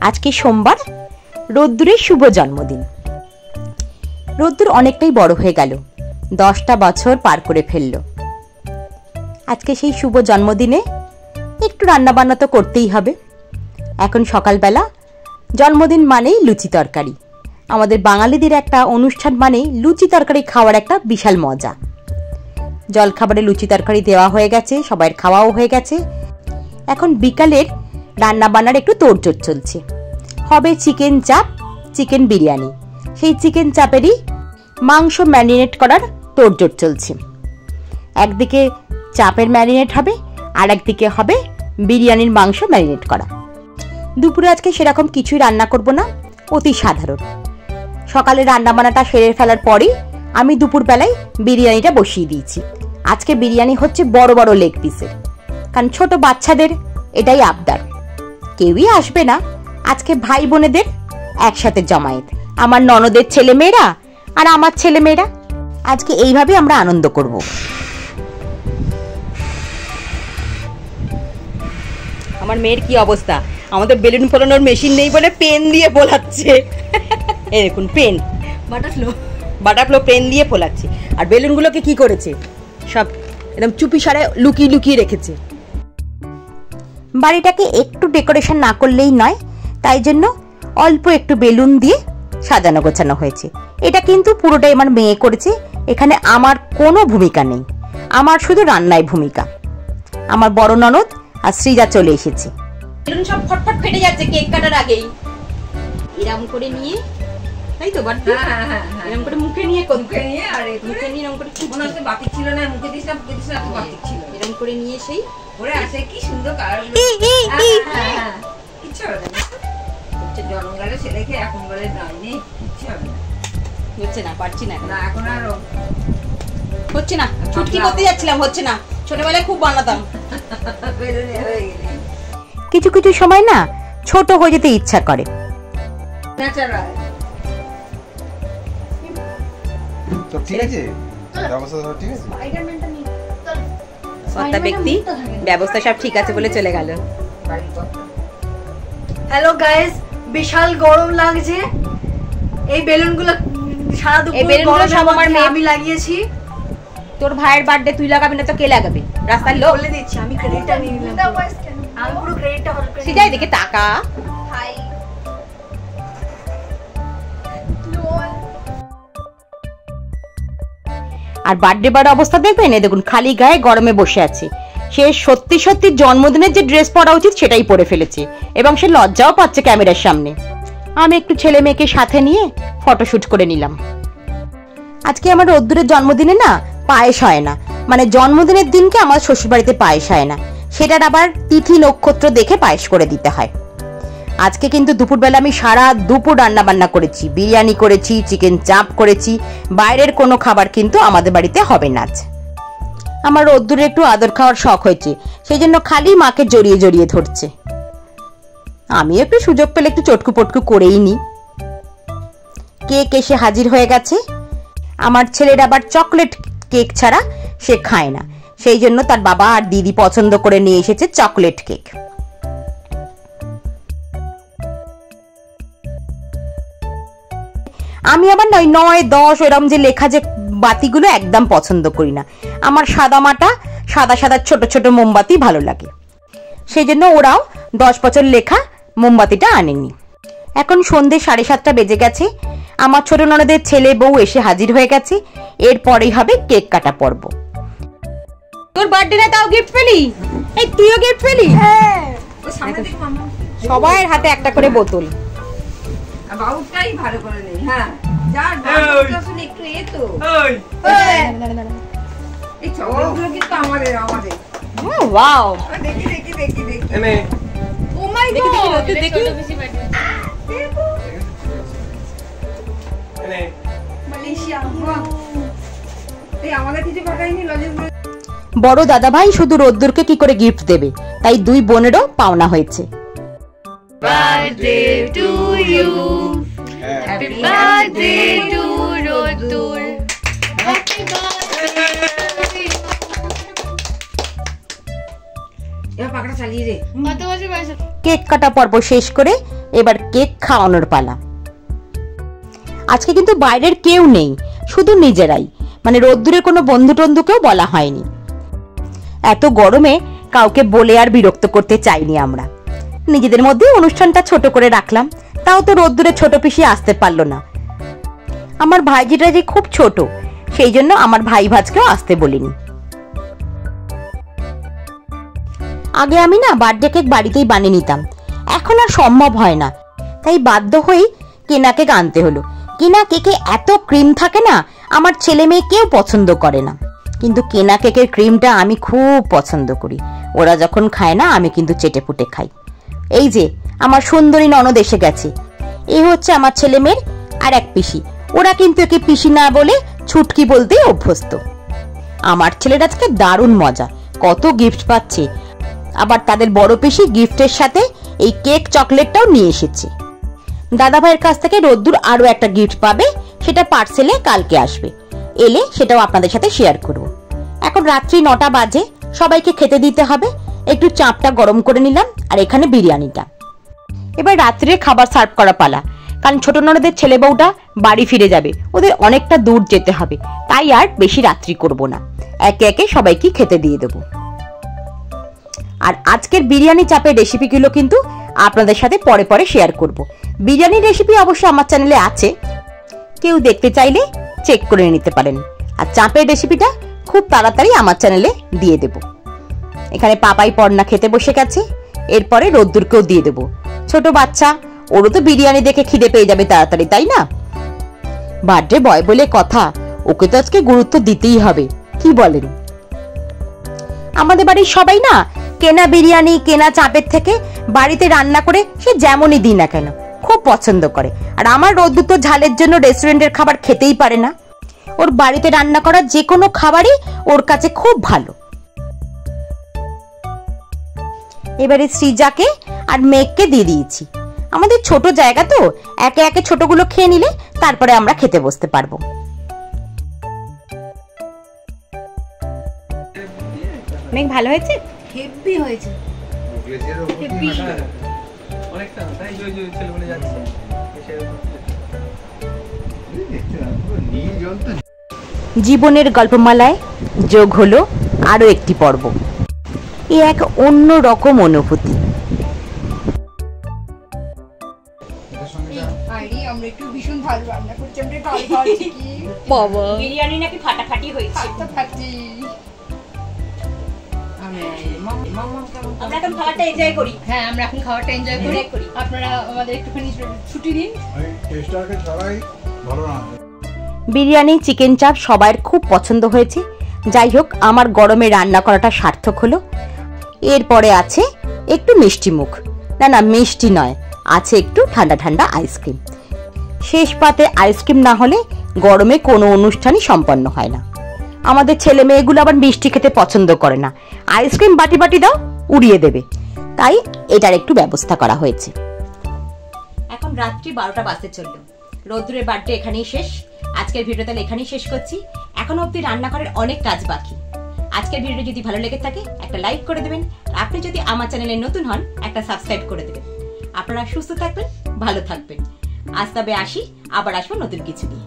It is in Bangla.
আজকে সোমবার, রোদ্দুরের শুভ জন্মদিন। রোদ্দুর অনেকটাই বড় হয়ে গেল, 10টা বছর পার করে ফেলল। আজকে সেই শুভ জন্মদিনে একটু রান্নাবান্না তো করতেই হবে। এখন সকালবেলা জন্মদিন মানেই লুচি তরকারি। আমাদের বাঙালিদের একটা অনুষ্ঠান মানেই লুচি তরকারি খাওয়ার একটা বিশাল মজা। জলখাবারে লুচি তরকারি দেওয়া হয়ে গেছে, সবাই খাওয়াও হয়ে গেছে। এখন বিকালের রান্নাবান্নার একটু তোড়জোড় চলছে। হবে চিকেন চাপ, চিকেন বিরিয়ানি। সেই চিকেন চাপেরই মাংস ম্যারিনেট করার তোড়জোড় চলছে। একদিকে চাপের ম্যারিনেট হবে, আর একদিকে হবে বিরিয়ানির মাংস ম্যারিনেট করা। দুপুরে আজকে সেরকম কিছুই রান্না করব না, অতি সাধারণ। সকালে রান্নাবান্নাটা সেরে ফেলার পরেই আমি দুপুরবেলায় বিরিয়ানিটা বসিয়ে দিয়েছি। আজকে বিরিয়ানি হচ্ছে বড় বড় লেগ পিসের, কারণ ছোট বাচ্চাদের এটাই আবদার। কেউই আসবে না, আজকে ভাই বোনেদের একসাথে জমায়েত। আমার ননদের ছেলে মেয়েরা আর আমার ছেলে মেয়েরা আজকে এইভাবে আমরা আনন্দ করব। আমার মেয়ের কি অবস্থা, আমাদের বেলুন ফোলানোর মেশিন নেই বলে পেন দিয়ে ফোলাচ্ছে। এই দেখুন, পেন বাটারফ্লো পেন দিয়ে ফোলাচ্ছে। আর বেলুনগুলোকে কি করেছে, সব একদম চুপি সারে লুকিয়ে লুকিয়ে রেখেছে। বাড়িটাকে একটু ডেকোরেশন না করলেই নয়, তাই জন্য অল্প একটু বেলুন দিয়ে সাজানো গোছানো হয়েছে। এটা কিন্তু পুরোটাই আমার মেয়ে করেছে, এখানে আমার কোনো ভূমিকা নেই। আমার শুধু রান্নায় ভূমিকা। আমার বড় ননদ আর শ্রীজা চলে এসেছে। বেলুন সব ফটফট ফেটে যাচ্ছে কেক কাটার আগেই। এরকম করে নিয়ে, তাই তো বাড়ি এরকম করে মুখে নিয়ে আর মুখে নিয়ে এরকম করে মনে হচ্ছে বাকি ছিল না, মুখে দিছিলাম বাকি ছিল। এরকম করে নিয়ে সেই ওরে আসে কি সুন্দর কালার। কিচ্ছু হবে না, হচ্ছে জন্মকালে ছেলেকে এখন বলে দাই নেই, কিচ্ছু হবে না। হচ্ছে না, পারছি না না, এখন আর হচ্ছে না। ছুটকি করতে যাচ্ছিলাম, হচ্ছে না। ছোটবেলায় খুব বানাতাম। কিছু কিছু সময় না ছোট হয়ে যেতে ইচ্ছা করে। ব্যক্তি ব্যবস্থা সব ঠিক আছে বলে চলে গেল। হ্যালো গাইস, বিশাল গরম লাগছে। এই বেলুনগুলো সারা দুপুর সব আমার মেয়ে আমি লাগিয়েছি। তোর ভাইয়ের বার্থডে তুই লাগাবি না তো কে লাগাবে? রাস্তার লোক। বলে দিচ্ছি, আমি ক্রেডিটটা নিয়ে নিলাম। আমি পুরো ক্রেডিটটা হল করে সিজাই দেখে টাকা। হাই আর বার্থডে বার অবস্থা দেখবেন, এই দেখুন খালি গায়ে গরমে বসে আছে। সে সত্যি সত্যি জন্মদিনের যে ড্রেস পরা উচিত সেটাই পরে ফেলেছে, এবং সে লজ্জাও পাচ্ছে ক্যামেরার সামনে। আমি একটু ছেলে মেয়েকে সাথে নিয়ে ফটোশুট করে নিলাম। আজকে আমার রোদ্দুরের জন্মদিনে না পায়েস হয় না, মানে জন্মদিনের দিনকে আমার শ্বশুরবাড়িতে পায়েস হয় না, সেটার আবার তিথি নক্ষত্র দেখে পায়েস করে দিতে হয়। আজকে কিন্তু দুপুরবেলা আমি সারা দুপুর রান্না বান্না করেছি, বিরিয়ানি করেছি, চিকেন চাপ করেছি। বাইরের কোনো খাবার কিন্তু আমাদের বাড়িতে হবে না। আমার রোদ্দুরে একটু আদর খাওয়ার শখ হয়েছে, সেই জন্য খালি মাকে জড়িয়ে জড়িয়ে ধরছে। আমি একটু সুযোগ পেলে একটু চটকু পটকু করেই নি। কেক এসে হাজির হয়ে গেছে। আমার ছেলের আবার চকলেট কেক ছাড়া সে খায় না, সেই জন্য তার বাবা আর দিদি পছন্দ করে নিয়ে এসেছে চকলেট কেক। আমি আবার 9, 10 এরকম যে লেখা যে বাতিগুলো একদম পছন্দ করি না। আমার সাদা মাটা সাদা সাদা ছোট ছোট মোমবাতি ভালো লাগে, সেই জন্য ওরাও 10 বছর লেখা মোমবাতিটা আনেনি। এখন সন্ধ্যে 7:30 বেজে গেছে। আমার ছোট ননদের ছেলে বউ এসে হাজির হয়ে গেছে। এরপরেই হবে কেক কাটা পর্ব। তোর বার্থডে না, তাও গিফট পেলি? এই তুইও গিফট পেলি? হ্যাঁ, সবার হাতে একটা করে বোতল। বাউটাই ভালো করে নেই। হ্যাঁ, যার বাউটা শুনে একটু এতো এই চকলেটগুলো কিন্তু আমাদের। ওয়াও, দেখি এনে ও মাই গড, দেখি এনে মালয়েশিয়া। এই আমাদের কিছু পাঠায়নি লজেস। বড় দাদা ভাই শুধু রোদ্দুরকে কি করে গিফট দেবে, তাই দুই বোনেরও পাওনা হয়েছে। birthday to you, happy birthday to Rodur, happy birthday. পাখাটা চালিয়ে রে। কত বছর বয়স? কেক কাটা পর্ব শেষ করে এবার কেক খাওয়ানোর পালা। আজকে কিন্তু বাইরের কেউ নেই, শুধু নিজেরাই, মানে রোদ্দুরের কোনো বন্ধু টন্ধুকেও বলা হয়নি। এত গরমে কাউকে বলে আর বিরক্ত করতে চাইনি আমরা, নিজেদের মধ্যে অনুষ্ঠানটা ছোট করে রাখলাম। তাও তো রোদ্দুরে ছোট পিসি আসতে পারলো না। আমার ভাইজিটা যে খুব ছোট, সেই জন্য আমার ভাই ভাজকেও আসতে বলিনি। আগে আমি না বার্থডে কেক বাড়িতেই বানিয়ে নিতাম, এখন আর সম্ভব হয় না, তাই বাধ্য হয়েই কেনা কেক আনতে হলো। কেনা কেকে এত ক্রিম থাকে না, আমার ছেলে মেয়ে কেউ পছন্দ করে না, কিন্তু কেনা কেকের ক্রিমটা আমি খুব পছন্দ করি। ওরা যখন খায় না, আমি কিন্তু চেটে পুটে খাই। এই যে আমার সুন্দরী ননদ এসে গেছে, এই হচ্ছে আমার ছেলে মেয়ের আর এক পিসি। ওরা কিন্তু একে পিসি না বলে ছুটকি বলতেই অভ্যস্ত। আমার ছেলের আজকে দারুণ মজা, কত গিফট পাচ্ছে। আবার তাদের বড় পিসি গিফটের সাথে এই কেক চকলেটটাও নিয়ে এসেছে। দাদা ভাইয়ের কাছ থেকে রোদ্দুর আরো একটা গিফট পাবে, সেটা পার্সেলে কালকে আসবে, এলে সেটাও আপনাদের সাথে শেয়ার করব। এখন রাত্রি 9টা বাজে, সবাইকে খেতে দিতে হবে। একটু চাপটা গরম করে নিলাম, আর এখানে বিরিয়ানিটা। এবার রাত্রে খাবার সার্ভ করা পালা, কারণ ছোট ননদের ছেলে বউটা বাড়ি ফিরে যাবে, ওদের অনেকটা দূর যেতে হবে, তাই আর বেশি রাত্রি করব না, একে একে সবাইকে খেতে দিয়ে দেবো। আর আজকের বিরিয়ানি চাপের রেসিপিগুলো কিন্তু আপনাদের সাথে পরে পরে শেয়ার করব। বিরিয়ানির রেসিপি অবশ্য আমার চ্যানেলে আছে, কেউ দেখতে চাইলে চেক করে নিতে পারেন। আর চাপের রেসিপিটা খুব তাড়াতাড়ি আমার চ্যানেলে দিয়ে দেব। এখানে পাপাই পর্ণা খেতে বসে গেছে, এরপরে রোদ্দুরকেও দিয়ে দেব। ছোট বাচ্চা, ওরও তো বিরিয়ানি দেখে খিদে পেয়ে যাবে তাড়াতাড়ি, তাই না? বার্থডে বয় বলে কথা, ওকে তো আজকে গুরুত্ব দিতেই হবে, কি বলেন? আমাদের বাড়ির সবাই না কেনা বিরিয়ানি, কেনা চাপের থেকে বাড়িতে রান্না করে সে যেমনই দিই না কেন খুব পছন্দ করে। আর আমার রোদ্দুর তো ঝালের জন্য রেস্টুরেন্টের খাবার খেতেই পারে না, ওর বাড়িতে রান্না করা যে কোনো খাবারই ওর কাছে খুব ভালো। এবারে সৃজাকে আর মেঘকে দিয়ে দিয়েছি। আমাদের ছোট জায়গা তো, একে একে ছোটগুলো খেয়ে নিলে তারপরে আমরা খেতে বসতে পারবো। মেঘ ভালো হয়েছে? হেভি হয়েছে। জীবনের গল্পমালায় যোগ হলো আরো একটি পর্ব। এ এক অন্য রকম অনুভূতি। আমরা একটু ভীষণ ভালো রান্না করছি, আমরা ভালো খাচ্ছি কি বাবা, বিরিয়ানি নাকি ফাটাফাটি হয়েছে। ফাটাফাটি। আমরা এখন খাবারটা এনজয় করি। হ্যাঁ, আমরা এখন খাবারটা এনজয় করি। আপনারা আমাদের একটুখানি ছুটি দিন। বিরিয়ানি, চিকেন চাপ সবার খুব পছন্দ হয়েছে। যাই হোক, আমার গরমে রান্না করাটা সার্থক হলো। এরপরে আছে একটু মিষ্টি মুখ, না মিষ্টি নয়, আছে একটু ঠান্ডা ঠান্ডা আইসক্রিম। শেষ পাতে আইসক্রিম না হলে গরমে কোনো অনুষ্ঠানই সম্পন্ন হয় না। আমাদের ছেলে মেয়েগুলো আবার মিষ্টি খেতে পছন্দ করে না, আইসক্রিম বাটি বাটি দাও উড়িয়ে দেবে, তাই এটার একটু ব্যবস্থা করা হয়েছে। এখন রাত্রি 12টা বাজতে চললো। রোদ্দুরের বার্থডে এখানেই শেষ। আজকের ভিডিও তাহলে এখানেই শেষ করছি। এখনো অব্দি রান্নাঘরের অনেক কাজ বাকি। আজকের ভিডিও যদি ভালো লেগে থাকে একটা লাইক করে দেবেন, আপনি যদি আমার চ্যানেলে নতুন হন একটা সাবস্ক্রাইব করে দেবেন। আপনারা সুস্থ থাকবেন, ভালো থাকবেন। আজ তবে আসি, আবার আসবো নতুন কিছু নিয়ে।